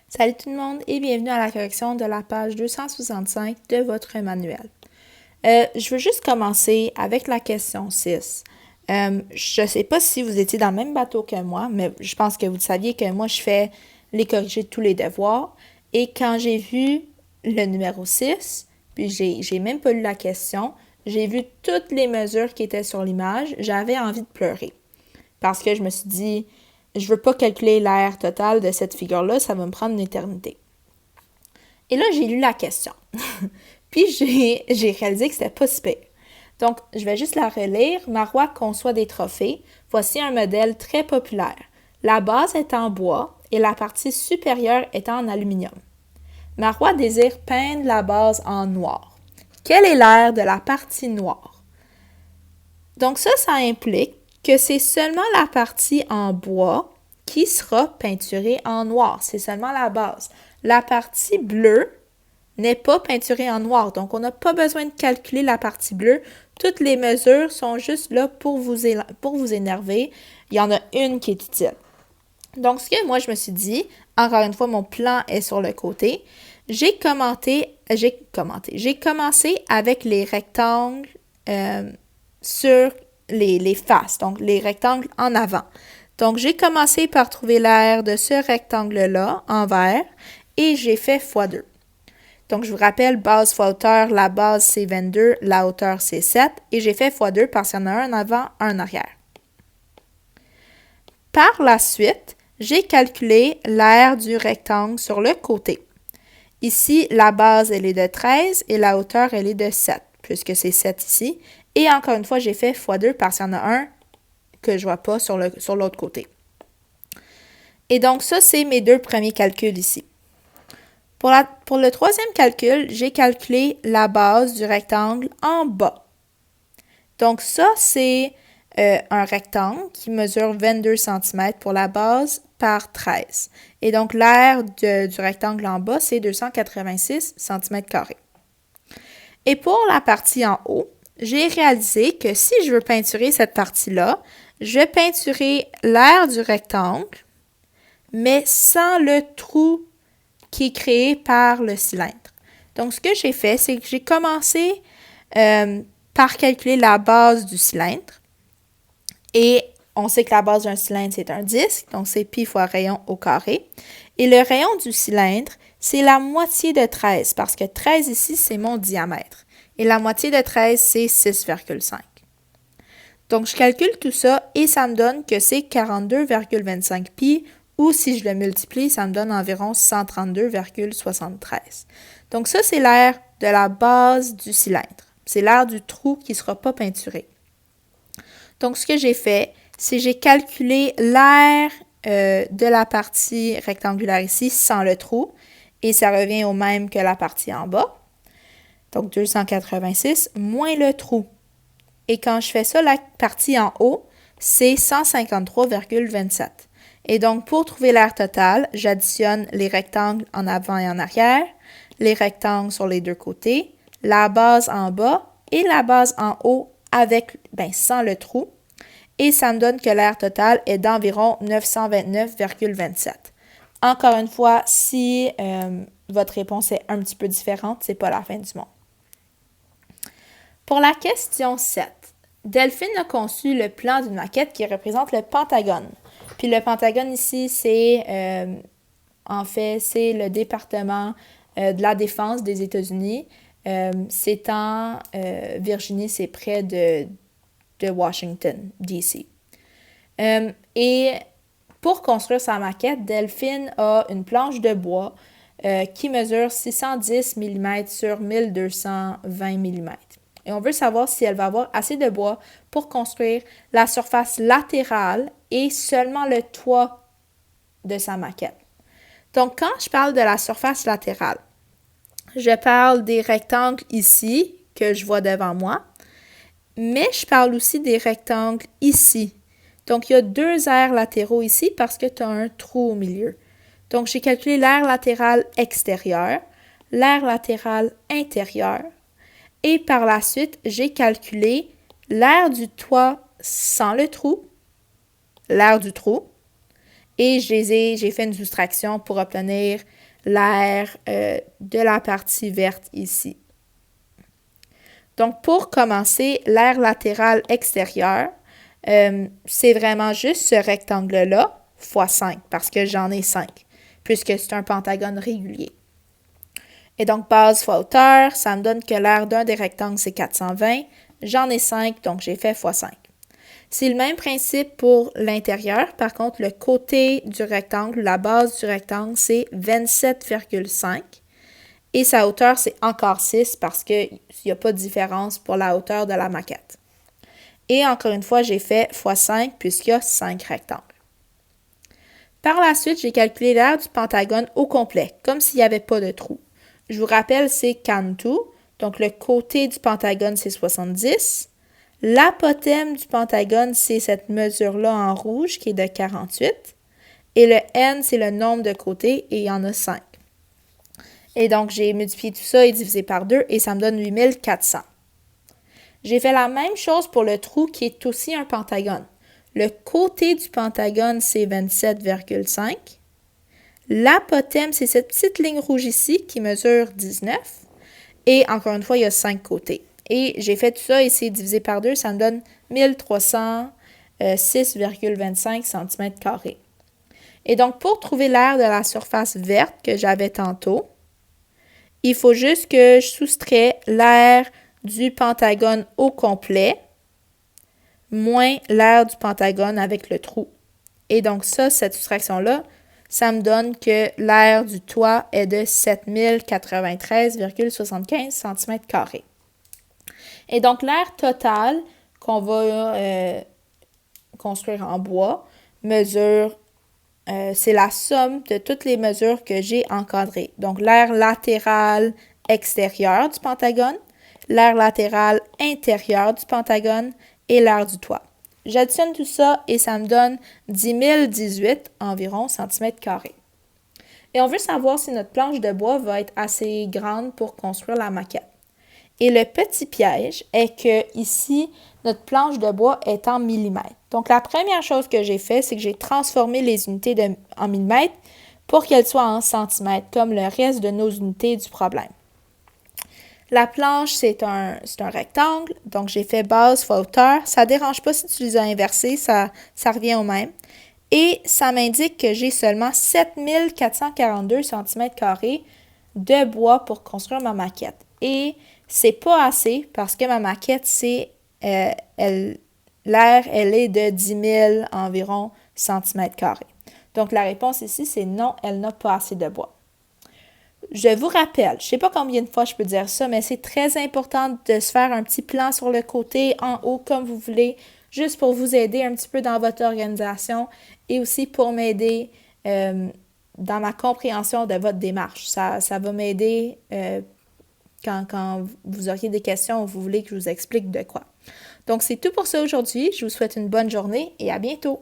Salut tout le monde et bienvenue à la correction de la page 265 de votre manuel. Je veux juste commencer avec la question 6. Je ne sais pas si vous étiez dans le même bateau que moi, mais je pense que vous saviez que moi, je fais les corriger de tous les devoirs. Et quand j'ai vu le numéro 6, puis j'ai même pas lu la question, j'ai vu toutes les mesures qui étaient sur l'image, j'avais envie de pleurer. Parce que je me suis dit, je veux pas calculer l'aire totale de cette figure-là, ça va me prendre une éternité. Et là, j'ai lu la question. Puis j'ai réalisé que c'était pas si pire. Donc, je vais juste la relire. Marois conçoit des trophées. Voici un modèle très populaire. La base est en bois et la partie supérieure est en aluminium. Marois désire peindre la base en noir. Quelle est l'aire de la partie noire? Donc ça implique que c'est seulement la partie en bois qui sera peinturée en noir. C'est seulement la base. La partie bleue n'est pas peinturée en noir. Donc, on n'a pas besoin de calculer la partie bleue. Toutes les mesures sont juste là pour vous énerver. Il y en a une qui est utile. Donc, ce que moi, je me suis dit, encore une fois, mon plan est sur le côté. J'ai commencé avec les rectangles sur les faces, donc les rectangles en avant. Donc, j'ai commencé par trouver l'aire de ce rectangle-là en vert et j'ai fait x2. Donc, je vous rappelle, base fois hauteur, la base c'est 22, la hauteur c'est 7 et j'ai fait x2 parce qu'il y en a un en avant, un en arrière. Par la suite, j'ai calculé l'aire du rectangle sur le côté. Ici, la base, elle est de 13 et la hauteur, elle est de 7, puisque c'est 7 ici. Et encore une fois, j'ai fait x2 parce qu'il y en a un que je ne vois pas sur l'autre côté. Et donc, ça, c'est mes deux premiers calculs ici. Pour le troisième calcul, j'ai calculé la base du rectangle en bas. Donc, ça, c'est un rectangle qui mesure 22 cm pour la base par 13. Et donc, l'aire du rectangle en bas, c'est 286 cm². Et pour la partie en haut, j'ai réalisé que si je veux peinturer cette partie-là, je vais peinturer l'aire du rectangle, mais sans le trou qui est créé par le cylindre. Donc, ce que j'ai fait, c'est que j'ai commencé par calculer la base du cylindre. Et on sait que la base d'un cylindre, c'est un disque, donc c'est pi fois rayon au carré. Et le rayon du cylindre, c'est la moitié de 13, parce que 13 ici, c'est mon diamètre. Et la moitié de 13, c'est 6,5. Donc, je calcule tout ça et ça me donne que c'est 42,25 pi, ou si je le multiplie, ça me donne environ 132,73. Donc, ça, c'est l'aire de la base du cylindre. C'est l'aire du trou qui ne sera pas peinturé. Donc, ce que j'ai fait, c'est j'ai calculé l'aire de la partie rectangulaire ici sans le trou et ça revient au même que la partie en bas. Donc, 286 moins le trou. Et quand je fais ça, la partie en haut, c'est 153,27. Et donc, pour trouver l'aire totale, j'additionne les rectangles en avant et en arrière, les rectangles sur les deux côtés, la base en bas et la base en haut avec, sans le trou. Et ça me donne que l'aire totale est d'environ 929,27. Encore une fois, si votre réponse est un petit peu différente, c'est pas la fin du monde. Pour la question 7, Delphine a conçu le plan d'une maquette qui représente le Pentagone. Puis le Pentagone ici, c'est c'est le département de la défense des États-Unis. C'est en Virginie, c'est près de Washington, D.C. Et pour construire sa maquette, Delphine a une planche de bois qui mesure 610 mm sur 1220 mm. Et on veut savoir si elle va avoir assez de bois pour construire la surface latérale et seulement le toit de sa maquette. Donc, quand je parle de la surface latérale, je parle des rectangles ici que je vois devant moi, mais je parle aussi des rectangles ici. Donc, il y a deux aires latéraux ici parce que tu as un trou au milieu. Donc, j'ai calculé l'aire latérale extérieure, l'aire latérale intérieure, et par la suite, j'ai calculé l'aire du toit sans le trou, l'aire du trou, et j'ai fait une soustraction pour obtenir l'aire de la partie verte ici. Donc, pour commencer, l'aire latérale extérieure, c'est vraiment juste ce rectangle-là fois 5, parce que j'en ai 5, puisque c'est un pentagone régulier. Et donc, base fois hauteur, ça me donne que l'aire d'un des rectangles, c'est 420. J'en ai 5, donc j'ai fait fois 5. C'est le même principe pour l'intérieur. Par contre, le côté du rectangle, la base du rectangle, c'est 27,5. Et sa hauteur, c'est encore 6 parce qu'il n'y a pas de différence pour la hauteur de la maquette. Et encore une fois, j'ai fait fois 5 puisqu'il y a 5 rectangles. Par la suite, j'ai calculé l'aire du pentagone au complet, comme s'il n'y avait pas de trou. Je vous rappelle, c'est Cantu, donc le côté du pentagone, c'est 70. L'apothème du pentagone, c'est cette mesure-là en rouge qui est de 48. Et le n, c'est le nombre de côtés et il y en a 5. Et donc, j'ai multiplié tout ça et divisé par 2 et ça me donne 8400. J'ai fait la même chose pour le trou qui est aussi un pentagone. Le côté du pentagone, c'est 27,5. L'apothème, c'est cette petite ligne rouge ici qui mesure 19. Et encore une fois, il y a 5 côtés. Et j'ai fait tout ça et c'est divisé par 2, ça me donne 1306,25 cm². Et donc, pour trouver l'aire de la surface verte que j'avais tantôt, il faut juste que je soustrais l'aire du pentagone au complet moins l'aire du pentagone avec le trou. Et donc ça, cette soustraction-là, ça me donne que l'aire du toit est de 7093,75 cm². Et donc l'aire totale qu'on va construire en bois mesure, c'est la somme de toutes les mesures que j'ai encadrées. Donc l'aire latérale extérieure du pentagone, l'aire latérale intérieure du pentagone et l'aire du toit. J'additionne tout ça et ça me donne 10 018 environ cm². Et on veut savoir si notre planche de bois va être assez grande pour construire la maquette. Et le petit piège est que ici, notre planche de bois est en millimètres. Donc, la première chose que j'ai fait, c'est que j'ai transformé les unités en millimètres pour qu'elles soient en centimètres, comme le reste de nos unités du problème. La planche, c'est un rectangle, donc j'ai fait base fois hauteur. Ça ne dérange pas si tu les as inversés, ça revient au même. Et ça m'indique que j'ai seulement 7442 cm² de bois pour construire ma maquette. Et c'est pas assez parce que ma maquette, l'aire, elle est de 10 000 environ cm². Donc la réponse ici, c'est non, elle n'a pas assez de bois. Je vous rappelle, je ne sais pas combien de fois je peux dire ça, mais c'est très important de se faire un petit plan sur le côté, en haut, comme vous voulez, juste pour vous aider un petit peu dans votre organisation et aussi pour m'aider dans ma compréhension de votre démarche. Ça va m'aider quand vous auriez des questions ou vous voulez que je vous explique de quoi. Donc, c'est tout pour ça aujourd'hui. Je vous souhaite une bonne journée et à bientôt!